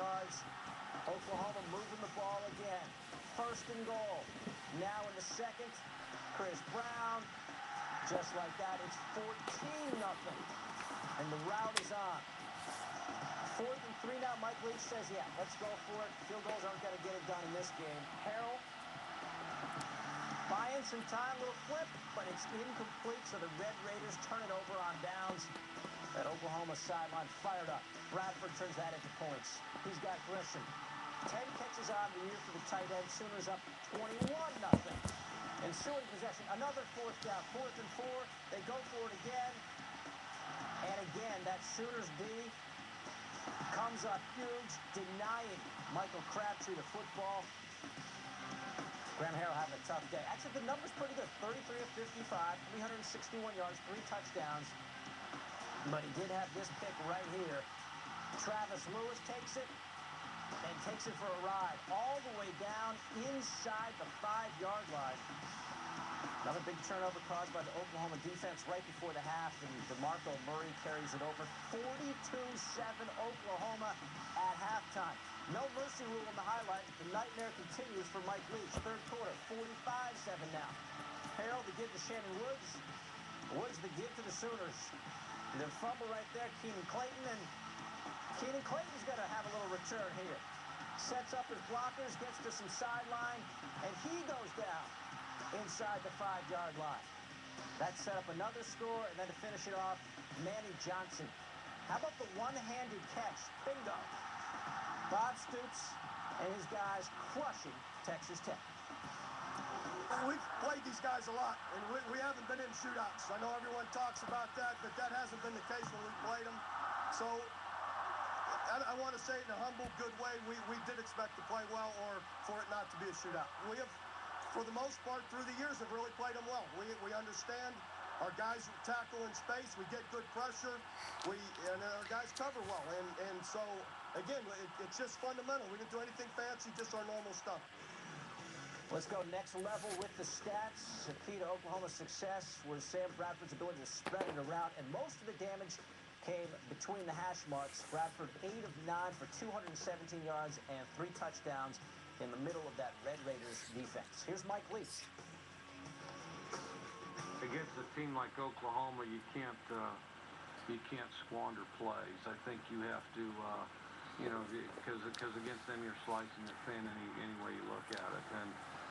yards. Oklahoma moving the ball again. First and goal. Now in the second, Chris Brown. Just like that, it's 14-0. And the route is on. 4th and 3 now. Mike Leach says, yeah, let's go for it. Field goals aren't going to get it done in this game. Harrell buying some time, little flip, but it's incomplete, so the Red Raiders turn it over on downs. That Oklahoma sideline fired up. Bradford turns that into points. He's got Grisham. 10 catches on the year for the tight end. Sooners up 21-0. Ensuing possession, another 4th down. 4th and 4. They go for it again. And again, that Sooners D comes up huge, denying Michael Crabtree the football. Graham Harrell having a tough day. Actually, the number's pretty good. 33 of 55, 361 yards, 3 touchdowns. But he did have this pick right here. Travis Lewis takes it and takes it for a ride all the way down inside the 5-yard line. Another big turnover caused by the Oklahoma defense right before the half, and DeMarco Murray carries it over. 42-7 Oklahoma at halftime. No mercy rule in the highlight. The nightmare continues for Mike Leach. 3rd quarter, 45-7 now. Harrell the give to Shannon Woods. Woods the give to the Sooners. The fumble right there, Keenan Clayton, and Keenan Clayton's going to have a little return here. Sets up his blockers, gets to some sideline, and he goes down inside the 5-yard line. That set up another score, and then to finish it off, Manny Johnson. How about the one-handed catch? Bingo. Bob Stoops and his guys crushing Texas Tech. We've played these guys a lot, and we haven't been in shootouts. I know everyone talks about that, but that hasn't been the case when we played them. So I want to say it in a humble, good way, we did expect to play well or for it not to be a shootout. We have, for the most part, through the years, have really played them well. We understand our guys tackle in space. We get good pressure. And our guys cover well. And so, again, it's just fundamental. We didn't do anything fancy, just our normal stuff. Let's go next level with the stats. The key to Oklahoma's success was Sam Bradford's ability to spread it around, and most of the damage came between the hash marks. Bradford 8 of 9 for 217 yards and 3 touchdowns in the middle of that Red Raiders defense. Here's Mike Leach. Against a team like Oklahoma, you can't squander plays. I think you have to, because against them you're slicing it thin any way you look at it.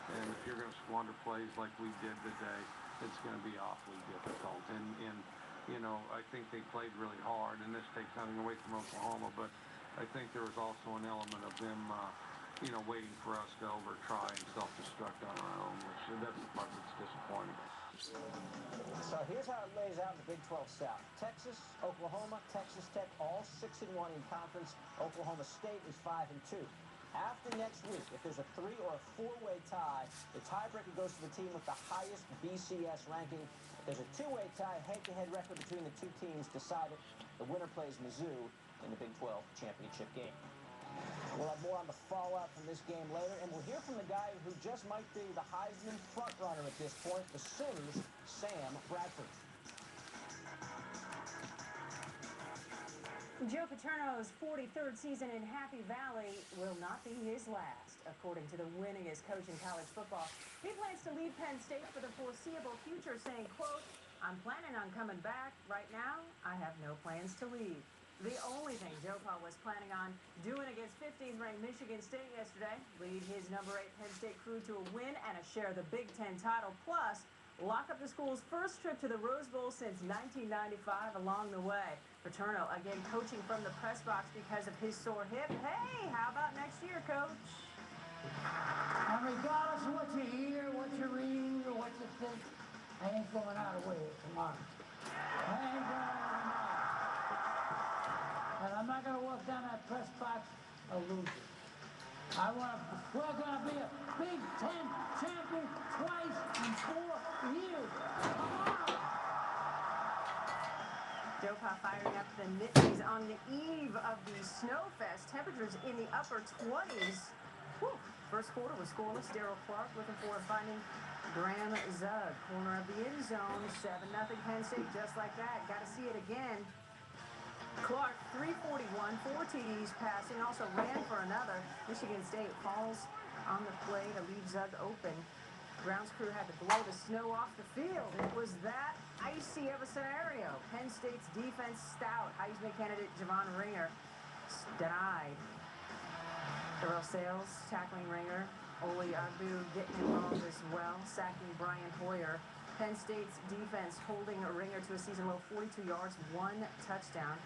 And if you're going to squander plays like we did today, it's going to be awfully difficult. And I think they played really hard, and this takes nothing away from Oklahoma, but I think there was also an element of them, waiting for us to over-try and self-destruct on our own, which that's the part that's disappointing. So here's how it lays out in the Big 12 South. Texas, Oklahoma, Texas Tech, all 6-1 in conference. Oklahoma State is 5-2. After next week, if there's a 3- or a 4-way tie, the tiebreaker goes to the team with the highest BCS ranking. If there's a 2-way tie, head-to-head record between the two teams decided. The winner plays Mizzou in the Big 12 championship game. We'll have more on the fallout from this game later, and we'll hear from the guy who just might be the Heisman frontrunner at this point, the Sooners, Sam Bradford. Joe Paterno's 43rd season in Happy Valley will not be his last. According to the winningest coach in college football, he plans to leave Penn State for the foreseeable future, saying, quote, "I'm planning on coming back. Right now, I have no plans to leave." The only thing Joe Pa was planning on doing against 15th-ranked Michigan State yesterday, lead his number 8 Penn State crew to a win and a share of the Big Ten title, plus lock up the school's first trip to the Rose Bowl since 1995 along the way. Paterno, again, coaching from the press box because of his sore hip. Hey, how about next year, Coach? And regardless of what you hear, what you read, or what you think, I ain't going out of way tomorrow. I ain't going out tomorrow. And I'm not going to walk down that press box a loser. We're going to be a Big Ten champion twice in 4 years. Tomorrow. Joe Pa firing up the Nitties on the eve of the Snowfest. Temperatures in the upper 20s. Whew. First quarter was scoreless. Darryl Clark looking for finding Graham Zug. Corner of the end zone. 7-0 Penn State, just like that. Got to see it again. Clark, 341, 4 TDs passing, also ran for another. Michigan State falls on the play to leave Zug open. Grounds crew had to blow the snow off the field. It was that icy of a scenario. Penn State's defense stout. Heisman candidate Javon Ringer denied. Terrell Sales tackling Ringer. Oli Agbu getting involved as well, sacking Brian Hoyer. Penn State's defense holding Ringer to a season-low 42 yards, 1 touchdown.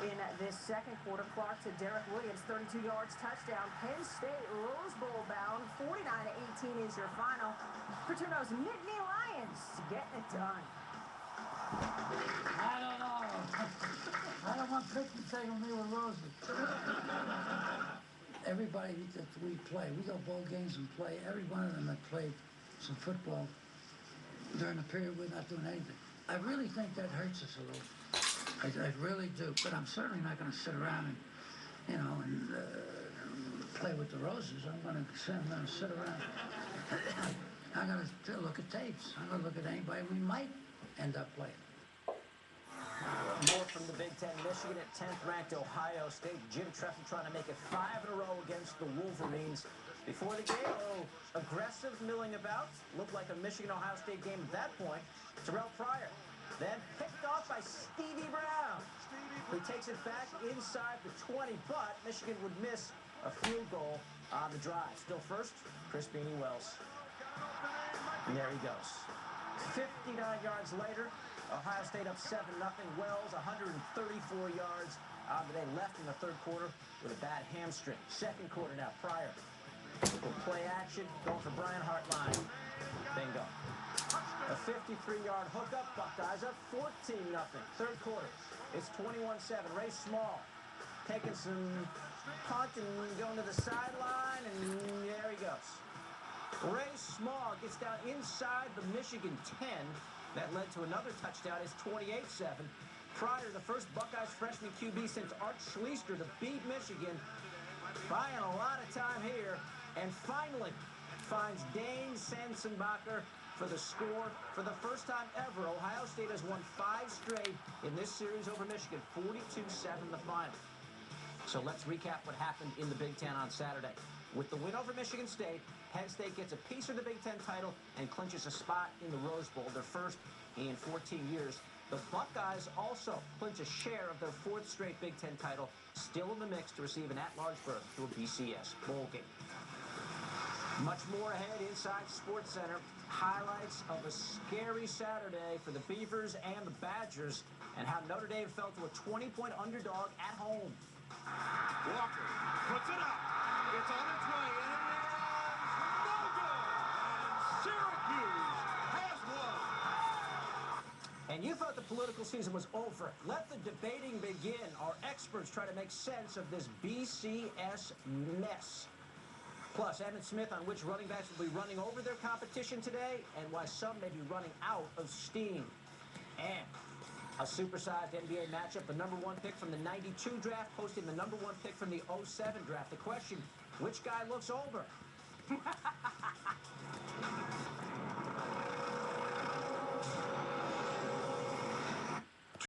In this second quarter, Clark to Derek Williams, 32 yards, touchdown. Penn State Rose Bowl bound, 49-18 is your final. Paterno's Nittany Lions getting it done. I don't know. I don't want picking taking me with roses. Everybody that we play, we go bowl games and play. Every one of them that played some football during the period we're not doing anything. I really think that hurts us a little. I really do. But I'm certainly not going to sit around and, you know, and play with the roses. I'm going to sit around. I'm going to look at tapes. I'm going to look at anybody we might end up playing. More from the Big Ten. Michigan at 10th ranked Ohio State. Jim Tressel trying to make it 5 in a row against the Wolverines. Before the game, a little aggressive milling about. Looked like a Michigan-Ohio State game at that point. Terrell Pryor. Then picked off by Stevie Brown, who takes it back inside the 20, but Michigan would miss a field goal on the drive. Still first, Chris Beanie Wells. And there he goes. 59 yards later, Ohio State up 7-0. Wells, 134 yards on the day, left in the third quarter with a bad hamstring. Second quarter now, Pryor. Play action, going for Brian Hartline. Bingo. A 53-yard hookup, Buckeyes up 14-0. Third quarter, it's 21-7. Ray Small taking some punt and going to the sideline, and there he goes. Ray Small gets down inside the Michigan 10. That led to another touchdown. It's 28-7. Pryor, the first Buckeyes freshman QB since Art Schleister to beat Michigan, buying a lot of time here, and finally finds Dane Sansenbacher for the score. For the first time ever, Ohio State has won 5 straight in this series over Michigan, 42-7 the final. So let's recap what happened in the Big Ten on Saturday. With the win over Michigan State, Penn State gets a piece of the Big Ten title and clinches a spot in the Rose Bowl, their first in 14 years. The Buckeyes also clinch a share of their 4th straight Big Ten title, still in the mix to receive an at-large berth to a BCS bowl game. Much more ahead inside Sports Center. Highlights of a scary Saturday for the Beavers and the Badgers, and how Notre Dame fell to a 20-point underdog at home. Walker puts it up. It's on its way, and it is no good. And Syracuse has won. And you thought the political season was over. Let the debating begin. Our experts try to make sense of this BCS mess. Plus, Evan Smith on which running backs will be running over their competition today and why some may be running out of steam. And a supersized NBA matchup, the #1 pick from the '92 draft hosting the #1 pick from the '07 draft. The question, which guy looks older?